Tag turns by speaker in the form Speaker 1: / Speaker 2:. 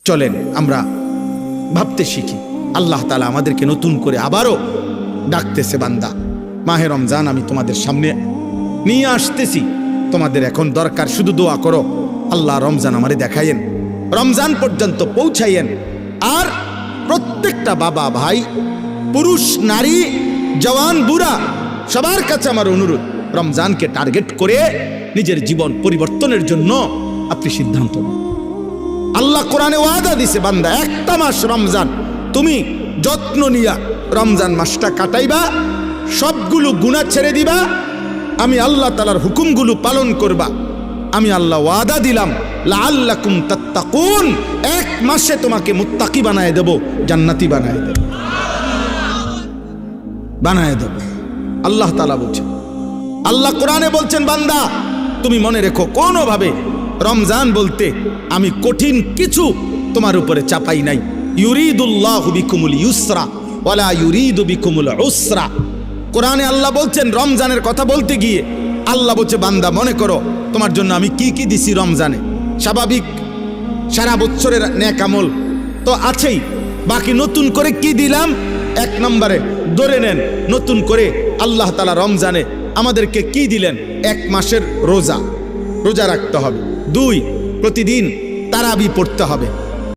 Speaker 1: চলেন আমরা ভাবতে শিখি। আল্লাহ তাআলা আমাদেরকে নতুন করে আবারও ডাকতেছে, বান্দা মাহে রমজান আমি তোমাদের সামনে নিয়ে আসতেছি, তোমাদের এখন দরকার শুধু দোয়া করো, আল্লাহ রমজান আমারে দেখাইয়েন, রমজান পর্যন্ত পৌঁছাইয়েন। আর প্রত্যেকটা বাবা ভাই, পুরুষ নারী, জওয়ান বুড়া, সবার কাছে আমার অনুরোধ, রমজানকে টার্গেট করে নিজের জীবন পরিবর্তনের জন্য আপনি সিদ্ধান্ত নিন। আল্লাহ কোরআনে ওয়াদা দিছে, বান্দা একটা মাস রমজান তুমি যত্ন নিয়া রমজান মাসটা কাটাইবা, সবগুলো গুনাহ ছেড়ে দিবা, আমি আল্লাহ তাআলার হুকুমগুলো পালন করবা, আমি আল্লাহ ওয়াদা দিলাম লাআল্লাকুম তাত্তাকুন, এক মাসে তোমাকে মুত্তাকি বানায় দেব, জান্নাতি বানায় দেব, বানায় দেব। আল্লাহ তাআলা বলছেন, আল্লাহ কোরআনে বলছেন, বান্দা তুমি মনে রেখো কোনোভাবে রমজান বলতে আমি কঠিন কিছু তোমার উপরে চাপাই নাই। ইউরিদুল্লাহু বিকুমুল ইউসরা ওয়ালা ইউরিদু বিকুমুল উসরা। কোরআনে আল্লাহ বলছেন, রমজানের কথা বলতে গিয়ে আল্লাহ বলছে, বান্দা মনে করো তোমার জন্য আমি কি কি দিছি রমজানে। স্বাভাবিক সারা বছরের নেক আমল তো আছেই, বাকি নতুন করে কি দিলাম, এক নম্বরে ধরে নেন নতুন করে আল্লাহ তাআলা রমজানে আমাদেরকে কি দিলেন, এক মাসের রোজা রাখতে হবে। 2, প্রতিদিন তারাবি পড়তে হবে।